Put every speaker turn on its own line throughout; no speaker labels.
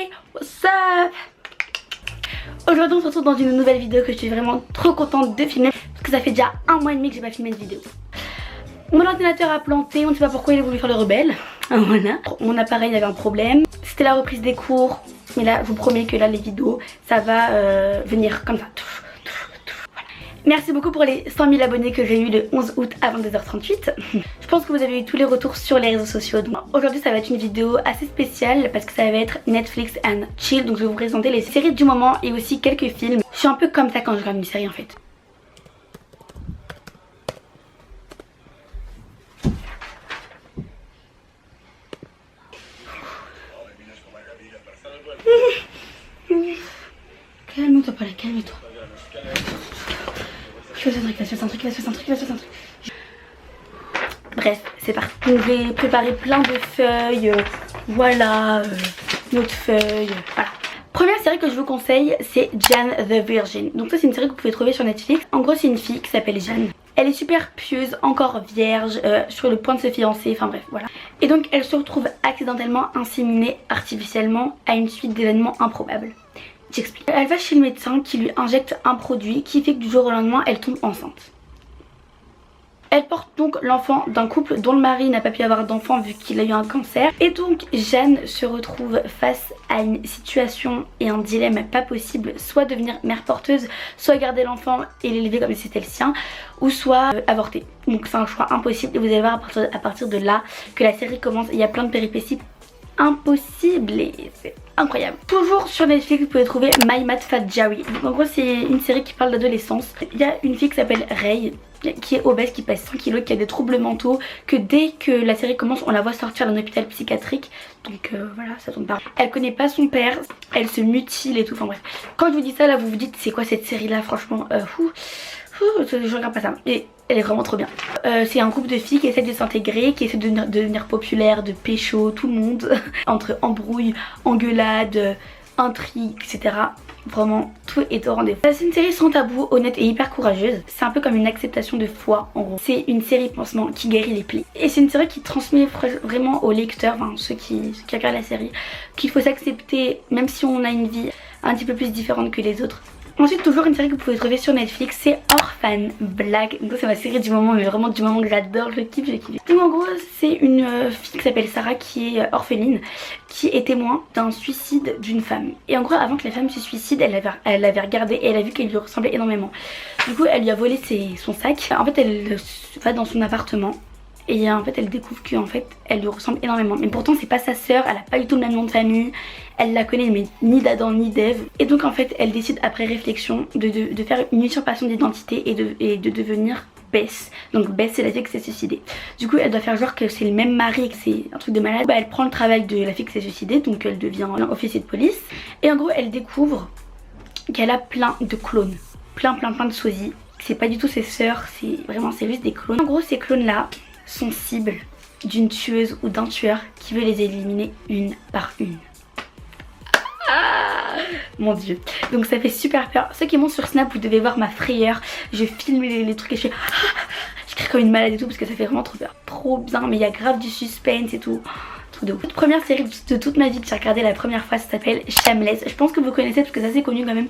Hey, what's up? Aujourd'hui on se retrouve dans une nouvelle vidéo que je suis vraiment trop contente de filmer parce que ça fait déjà 1 mois et demi que j'ai pas filmé une vidéo. Mon ordinateur a planté, on ne sait pas pourquoi il a voulu faire le rebelle. Voilà. Mon appareil avait un problème. C'était la reprise des cours. Mais là je vous promets que là les vidéos ça va venir comme ça. Merci beaucoup pour les 100 000 abonnés que j'ai eu le 11 août à 22h38. Je pense que vous avez eu tous les retours sur les réseaux sociaux. Aujourd'hui ça va être une vidéo assez spéciale parce que ça va être Netflix and chill. Donc je vais vous présenter les séries du moment et aussi quelques films. Je suis un peu comme ça quand je regarde une série en fait. Calme-toi Paula, calme-toi. Il va se passer un truc. Bref, c'est parti. Donc j'ai préparé plein de feuilles. Voilà, notre feuille. Voilà. Première série que je vous conseille, c'est Jane the Virgin. Donc ça c'est une série que vous pouvez trouver sur Netflix. En gros c'est une fille qui s'appelle Jane. Elle est super pieuse, encore vierge, sur le point de se fiancer, enfin bref, voilà. Et donc elle se retrouve accidentellement inséminée artificiellement à une suite d'événements improbables. J'explique. Elle va chez le médecin qui lui injecte un produit qui fait que du jour au lendemain elle tombe enceinte. Elle porte donc l'enfant d'un couple dont le mari n'a pas pu avoir d'enfant vu qu'il a eu un cancer. Et donc Jane se retrouve face à une situation et un dilemme pas possible. Soit devenir mère porteuse, soit garder l'enfant et l'élever comme si c'était le sien, ou soit avorter. Donc c'est un choix impossible et vous allez voir à partir de là que la série commence. Il y a plein de péripéties impossibles et c'est incroyable. Toujours sur Netflix vous pouvez trouver My Mad Fat Diary. En gros c'est une série qui parle d'adolescence. Il y a une fille qui s'appelle Ray qui est obèse, qui pèse 100 kg, qui a des troubles mentaux, que dès que la série commence on la voit sortir d'un hôpital psychiatrique. Donc voilà, ça tombe pas. Elle connaît pas son père, elle se mutile et tout, enfin bref. Quand je vous dis ça là vous vous dites c'est quoi cette série là, franchement je regarde pas ça. Et elle est vraiment trop bien. C'est un groupe de filles qui essaient de s'intégrer, qui essaient de devenir populaires, de pécho tout le monde. Entre embrouilles, engueulades, intrigues, etc. Vraiment tout est au rendez-vous. C'est une série sans tabou, honnête et hyper courageuse. C'est un peu comme une acceptation de foi en gros. C'est une série pansement qui guérit les plaies. Et c'est une série qui transmet vraiment aux lecteurs, enfin ceux qui regardent la série, qu'il faut s'accepter même si on a une vie un petit peu plus différente que les autres. Ensuite toujours une série que vous pouvez trouver sur Netflix, c'est Orphan Black. Donc c'est ma série du moment, mais vraiment du moment que j'adore, je kiffe. Donc en gros c'est une fille qui s'appelle Sarah qui est orpheline, qui est témoin d'un suicide d'une femme. Et en gros avant que la femme se suicide, elle l'avait regardée et elle a vu qu'elle lui ressemblait énormément. Du coup elle lui a volé son sac. En fait elle va dans son appartement. Et en fait elle découvre qu'en fait elle lui ressemble énormément. Mais pourtant c'est pas sa sœur, elle a pas du tout le même nom de famille. Elle la connaît mais ni d'Adam ni d'Ève. Et donc en fait elle décide après réflexion de faire une usurpation d'identité et de devenir Bess. Donc Bess c'est la fille qui s'est suicidée. Du coup elle doit faire genre que c'est le même mari et que c'est un truc de malade. Elle prend le travail de la fille qui s'est suicidée. Donc elle devient officier de police. Et en gros elle découvre qu'elle a plein de clones. Plein de sosies. C'est pas du tout ses sœurs, c'est juste des clones. En gros ces clones là sont cibles d'une tueuse ou d'un tueur qui veut les éliminer une par une. Ah, mon dieu. Donc ça fait super peur. Ceux qui montent sur Snap vous devez voir ma frayeur. Je filme les trucs et je crie comme une malade et tout parce que ça fait vraiment trop peur. Trop bien, mais il y a grave du suspense et tout. Truc de ouf. Toute première série de toute ma vie que j'ai regardé la première fois, ça s'appelle Shameless. Je pense que vous connaissez parce que c'est assez connu quand même.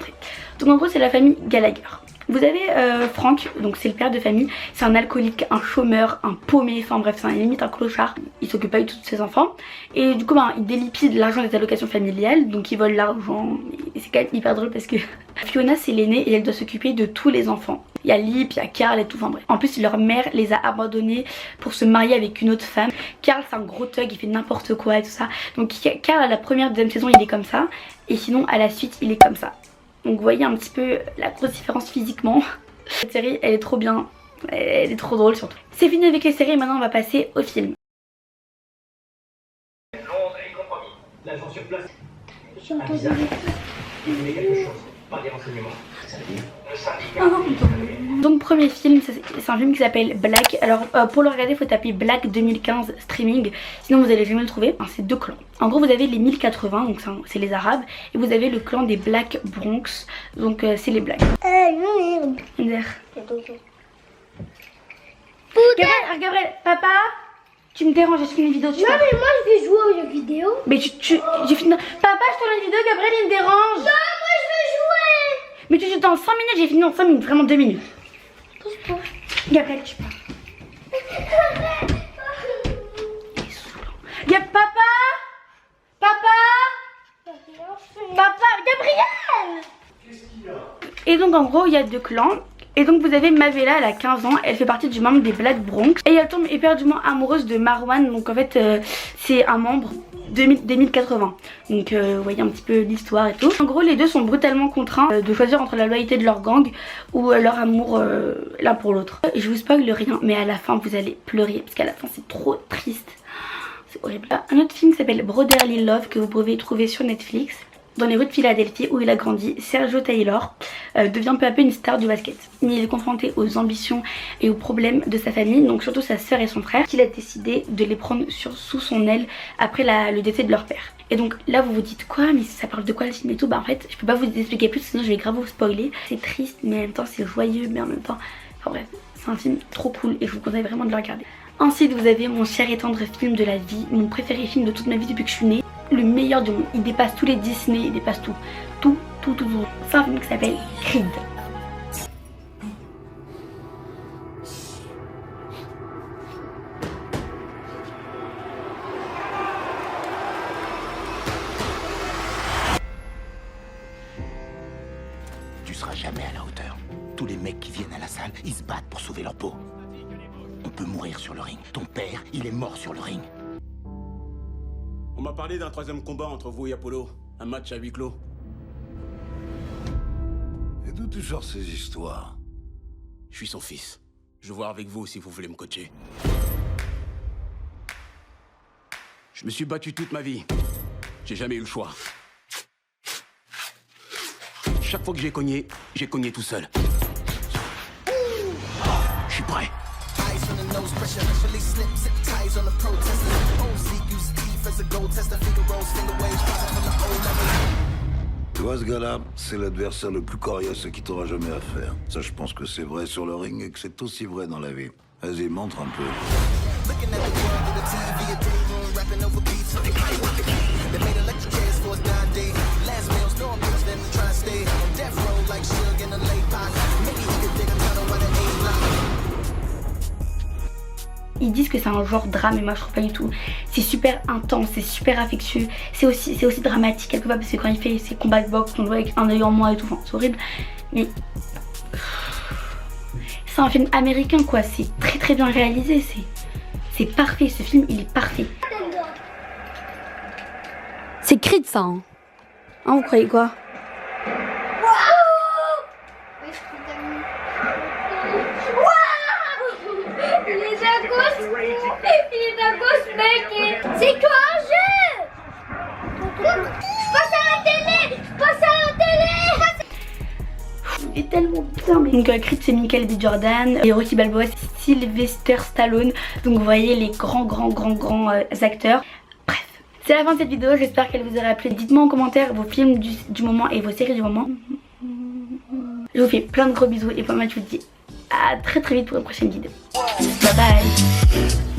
Donc en gros c'est la famille Gallagher. Vous avez Frank, donc c'est le père de famille, c'est un alcoolique, un chômeur, un paumé, enfin bref c'est limite un clochard. Il s'occupe pas du tout de ses enfants et du coup il délipide l'argent des allocations familiales, donc il vole l'argent et c'est quand même hyper drôle parce que Fiona c'est l'aînée et elle doit s'occuper de tous les enfants. Il y a Lip, il y a Carl et tout, enfin bref. En plus leur mère les a abandonnés pour se marier avec une autre femme. Carl c'est un gros thug, il fait n'importe quoi et tout ça. Donc Carl à la première, deuxième saison il est comme ça et sinon à la suite il est comme ça. Donc vous voyez un petit peu la grosse différence physiquement. Cette série elle est trop bien, elle est trop drôle surtout. C'est fini avec les séries, maintenant on va passer au film.
L'ordre est compromis. L'agent sur place. Un visage. Il voulait quelque chose. Pas des renseignements. Ça veut dire le syndicat.
Donc premier film, c'est un film qui s'appelle Black. Alors pour le regarder il faut taper Black 2015 streaming, sinon vous allez jamais le trouver. Enfin, c'est deux clans. En gros vous avez les 1080, donc c'est les arabes, et vous avez le clan des Black Bronx, donc c'est les Blacks. Gabriel, papa, tu me déranges, j'ai filmé une vidéo.
Non mais moi je vais jouer aux jeux vidéo.
Mais j'ai filmé. Papa, je tourne une vidéo, Gabriel, il me dérange.
Non, moi je veux jouer.
Mais tu joues dans 5 minutes, j'ai fini dans 5 minutes, vraiment 2 minutes.
Pousse-toi.
Gabriel, tu pars. Papa. Gabriel.
Qu'est-ce qu'il y a?
Et donc en gros il y a 2 clans. Et donc vous avez Mavella, elle a 15 ans, elle fait partie du membre des Black Bronx. Et elle tombe éperdument amoureuse de Marwan, donc en fait c'est un membre des 1080. Donc vous voyez un petit peu l'histoire et tout. En gros les deux sont brutalement contraints de choisir entre la loyauté de leur gang ou leur amour l'un pour l'autre. Je vous spoil rien, mais à la fin vous allez pleurer parce qu'à la fin c'est trop triste. C'est horrible. Un autre film qui s'appelle Brotherly Love que vous pouvez trouver sur Netflix. Dans les rues de Philadelphie où il a grandi, Sergio Taylor devient peu à peu une star du basket. Mais il est confronté aux ambitions et aux problèmes de sa famille, donc surtout sa sœur et son frère, qu'il a décidé de les prendre sous son aile après le décès de leur père. Et donc là vous vous dites quoi, mais ça parle de quoi le film et tout? Bah en fait je peux pas vous expliquer plus sinon je vais grave vous spoiler. C'est triste mais en même temps c'est joyeux, mais en même temps... Enfin bref, c'est un film trop cool et je vous conseille vraiment de le regarder. Ensuite vous avez mon cher et tendre film de la vie, mon préféré film de toute ma vie depuis que je suis née. Le meilleur du monde, il dépasse tous les Disney, il dépasse tout. Tout. C'est un film qui s'appelle Creed.
Tu seras jamais à la hauteur. Tous les mecs qui viennent à la salle, ils se battent pour sauver leur peau. On peut mourir sur le ring. Ton père, il est mort sur le ring.
On m'a parlé d'un 3e combat entre vous et Apollo. Un match à huis clos.
Et d'où tu sors ces histoires?
Je suis son fils. Je veux voir avec vous si vous voulez me coacher. Je me suis battu toute ma vie. J'ai jamais eu le choix. Chaque fois que j'ai cogné tout seul. Je suis prêt.
Tu vois ce gars-là, c'est l'adversaire le plus coriace qui t'aura jamais à faire. Ça, je pense que c'est vrai sur le ring et que c'est aussi vrai dans la vie. Vas-y, montre un peu.
Ils disent que c'est un genre drame mais moi je trouve pas du tout. C'est super intense, c'est super affectueux, c'est aussi dramatique quelque part parce que quand il fait ses combats de boxe on le voit avec un œil en moins et tout, enfin, c'est horrible. Mais c'est un film américain quoi, c'est très bien réalisé, c'est parfait, ce film il est parfait. C'est Creed ça hein, vous croyez quoi?
C'est quoi un jeu? Je passe à la télé.
Il est tellement bien. Donc Creed c'est Michael B. Jordan et Rocky Balboa c'est Sylvester Stallone. Donc vous voyez les grands acteurs. Bref, c'est la fin de cette vidéo, j'espère qu'elle vous aura plu. Dites-moi en commentaire vos films du moment et vos séries du moment. Je vous fais plein de gros bisous et pour moi je vous dis à très vite pour une prochaine vidéo. Bye bye.